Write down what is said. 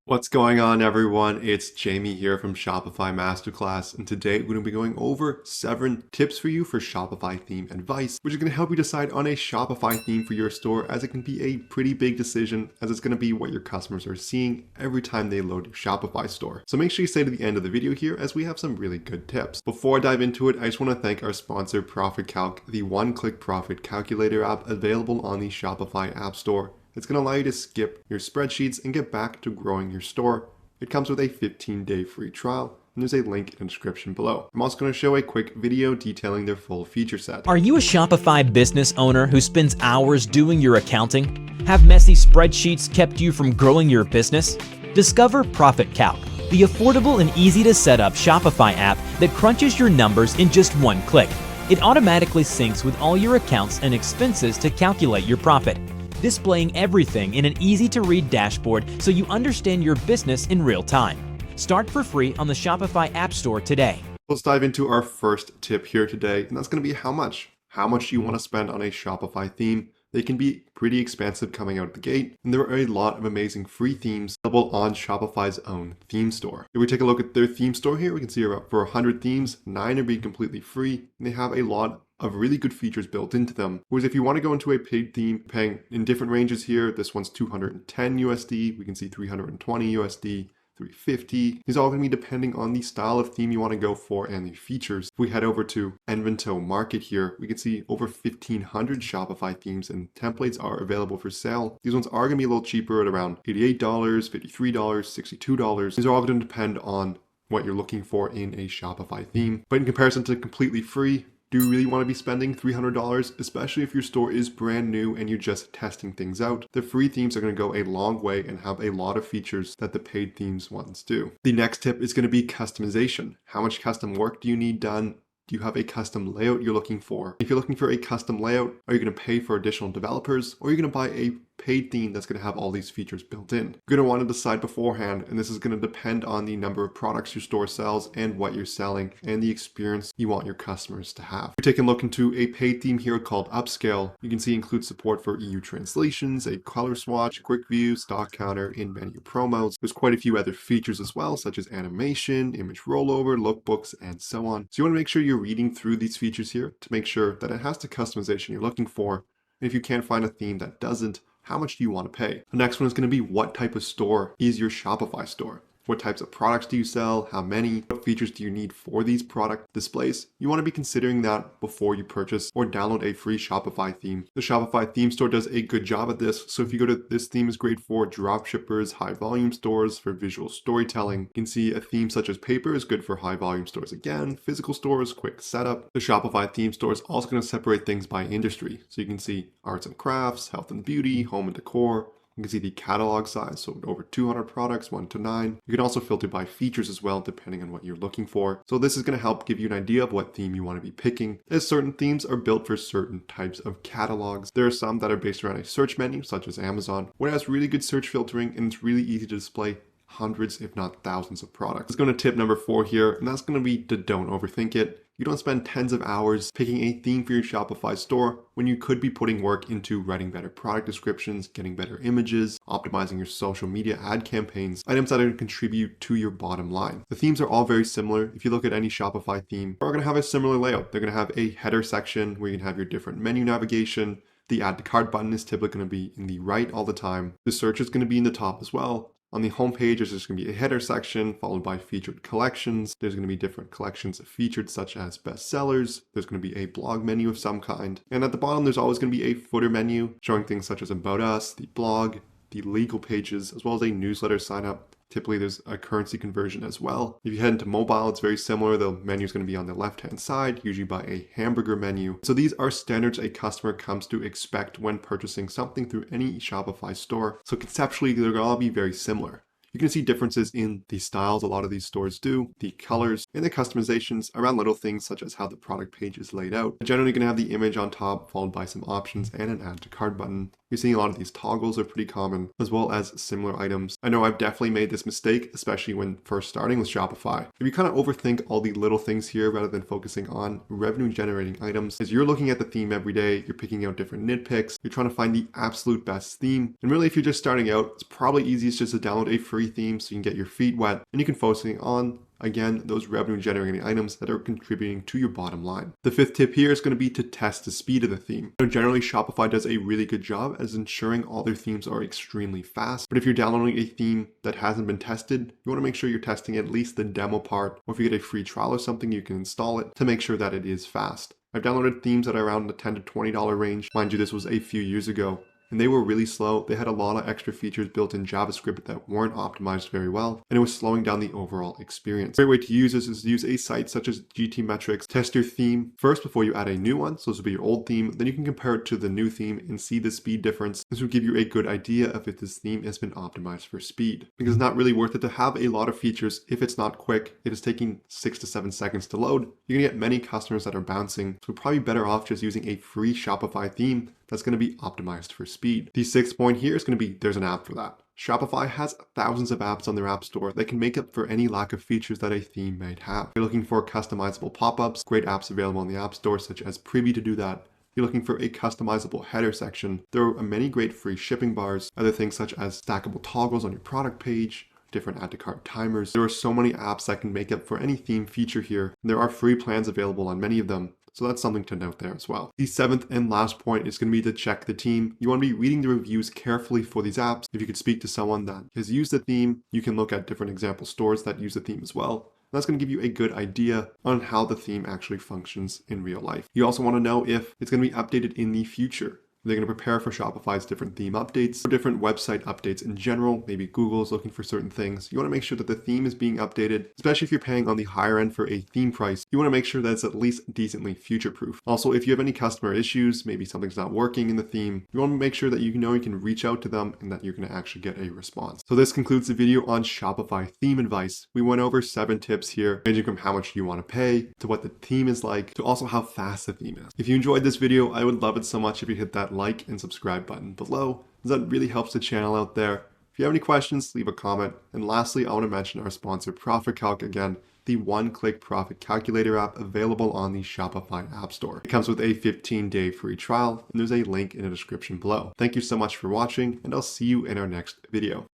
What's going on, everyone? It's Jamie here from Shopify Masterclass, and today we're going to be going over 7 tips for you for Shopify theme advice, which is going to help you decide on a Shopify theme for your store, as it can be a pretty big decision, as it's going to be what your customers are seeing every time they load your Shopify store. So make sure you stay to the end of the video here, as we have some really good tips. Before I dive into it, I just want to thank our sponsor, Profit Calc, the one-click profit calculator app available on the Shopify App Store. It's going to allow you to skip your spreadsheets and get back to growing your store. It comes with a 15-day free trial, and there's a link in the description below. I'm also going to show a quick video detailing their full feature set. Are you a Shopify business owner who spends hours doing your accounting? Have messy spreadsheets kept you from growing your business? Discover Profit Calc, the affordable and easy to set up Shopify app that crunches your numbers in just one click. It automatically syncs with all your accounts and expenses to calculate your profit, displaying everything in an easy-to-read dashboard so you understand your business in real time. Start for free on the Shopify App Store today. Let's dive into our first tip here today, and that's going to be how much. How much do you want to spend on a Shopify theme? They can be pretty expensive coming out of the gate, and there are a lot of amazing free themes available on Shopify's own theme store. If we take a look at their theme store here, we can see for 100 themes, 9 are being completely free, and they have a lot of really good features built into them. Whereas if you want to go into a paid theme, paying in different ranges here, this one's 210 USD, we can see 320 USD, 350. These are all going to be depending on the style of theme you want to go for and the features. If we head over to Envento Market here, we can see over 1,500 Shopify themes and templates are available for sale. These ones are going to be a little cheaper at around $88, $53, $62. These are all going to depend on what you're looking for in a Shopify theme. But in comparison to completely free, do you really want to be spending $300, especially if your store is brand new and you're just testing things out? The free themes are going to go a long way and have a lot of features that the paid themes ones do. The next tip is going to be customization. How much custom work do you need done? Do you have a custom layout you're looking for? If you're looking for a custom layout, are you going to pay for additional developers, or are you going to buy a paid theme that's going to have all these features built in? You're going to want to decide beforehand, and this is going to depend on the number of products your store sells and what you're selling and the experience you want your customers to have. We're taking a look into a paid theme here called Upscale. You can see it includes support for EU translations, a color swatch, quick view, stock counter, in-menu promos. There's quite a few other features as well, such as animation, image rollover, lookbooks, and so on. So you want to make sure you're reading through these features here to make sure that it has the customization you're looking for. And if you can't find a theme that doesn't, how much do you want to pay? The next one is going to be, what type of store is your Shopify store? What types of products do you sell? How many? What features do you need for these product displays? You want to be considering that before you purchase or download a free Shopify theme. The Shopify theme store does a good job at this. So if you go to this theme is great for drop shippers, high volume stores, for visual storytelling. You can see a theme such as paper is good for high volume stores again, physical stores, quick setup. The Shopify theme store is also going to separate things by industry. So you can see arts and crafts, health and beauty, home and decor. You can see the catalog size, so over 200 products, 1 to 9. You can also filter by features as well, depending on what you're looking for. So this is going to help give you an idea of what theme you want to be picking, as certain themes are built for certain types of catalogs. There are some that are based around a search menu, such as Amazon, where it has really good search filtering and it's really easy to display hundreds, if not thousands of products. Let's go to tip number 4 here, and that's going to be to don't overthink it. You don't spend tens of hours picking a theme for your Shopify store when you could be putting work into writing better product descriptions, getting better images, optimizing your social media ad campaigns, items that are going to contribute to your bottom line. The themes are all very similar. If you look at any Shopify theme, they're going to have a similar layout. They're going to have a header section where you can have your different menu navigation. The add to cart button is typically going to be in the right all the time. The search is going to be in the top as well. On the homepage, there's just going to be a header section followed by featured collections. There's going to be different collections of featured such as bestsellers. There's going to be a blog menu of some kind. And at the bottom, there's always going to be a footer menu showing things such as about us, the blog, the legal pages, as well as a newsletter sign up. Typically, there's a currency conversion as well. If you head into mobile, it's very similar. The menu is going to be on the left-hand side, usually by a hamburger menu. So these are standards a customer comes to expect when purchasing something through any Shopify store. So conceptually, they're going to all be very similar. You can see differences in the styles a lot of these stores do, the colors, and the customizations around little things such as how the product page is laid out. Generally, you're going to have the image on top, followed by some options and an add to cart button. You're seeing a lot of these toggles are pretty common, as well as similar items. I know I've definitely made this mistake, especially when first starting with Shopify. If you kind of overthink all the little things here rather than focusing on revenue generating items, as you're looking at the theme every day, you're picking out different nitpicks, you're trying to find the absolute best theme. And really, if you're just starting out, it's probably easiest just to download a free theme so you can get your feet wet and you can focus on, again, those revenue generating items that are contributing to your bottom line. The fifth tip here is going to be to test the speed of the theme. So generally, Shopify does a really good job as ensuring all their themes are extremely fast. But if you're downloading a theme that hasn't been tested, you want to make sure you're testing at least the demo part, or if you get a free trial or something, you can install it to make sure that it is fast. I've downloaded themes that are around the $10 to $20 range. Mind you, this was a few years ago. And they were really slow. They had a lot of extra features built in JavaScript that weren't optimized very well, and it was slowing down the overall experience. A great way to use this is to use a site such as GTmetrix. Test your theme first before you add a new one, so this will be your old theme. Then you can compare it to the new theme and see the speed difference. This will give you a good idea of if this theme has been optimized for speed. Because it's not really worth it to have a lot of features if it's not quick. It is taking 6 to 7 seconds to load. You're gonna get many customers that are bouncing, so we're probably better off just using a free Shopify theme that's going to be optimized for speed. The sixth point here is going to be there's an app for that. Shopify has thousands of apps on their app store that can make up for any lack of features that a theme might have. If you're looking for customizable pop-ups, great apps available on the app store such as Privy to do that. If you're looking for a customizable header section, there are many great free shipping bars, other things such as stackable toggles on your product page, different add to cart timers. There are so many apps that can make up for any theme feature here. There are free plans available on many of them. So that's something to note there as well. The seventh and last point is going to be to check the team. You want to be reading the reviews carefully for these apps. If you could speak to someone that has used the theme, you can look at different example stores that use the theme as well. That's going to give you a good idea on how the theme actually functions in real life. You also want to know if it's going to be updated in the future. They're going to prepare for Shopify's different theme updates or different website updates in general. Maybe Google's looking for certain things. You want to make sure that the theme is being updated, especially if you're paying on the higher end for a theme price. You want to make sure that it's at least decently future-proof. Also, if you have any customer issues, maybe something's not working in the theme, you want to make sure that you know you can reach out to them and that you're going to actually get a response. So this concludes the video on Shopify theme advice. We went over 7 tips here, ranging from how much you want to pay, to what the theme is like, to also how fast the theme is. If you enjoyed this video, I would love it so much if you hit that like and subscribe button below, as that really helps the channel out there. If you have any questions, leave a comment. And lastly, I want to mention our sponsor Profit Calc again, the one-click profit calculator app available on the Shopify App Store. It comes with a 15-day free trial, and there's a link in the description below. Thank you so much for watching, and I'll see you in our next video.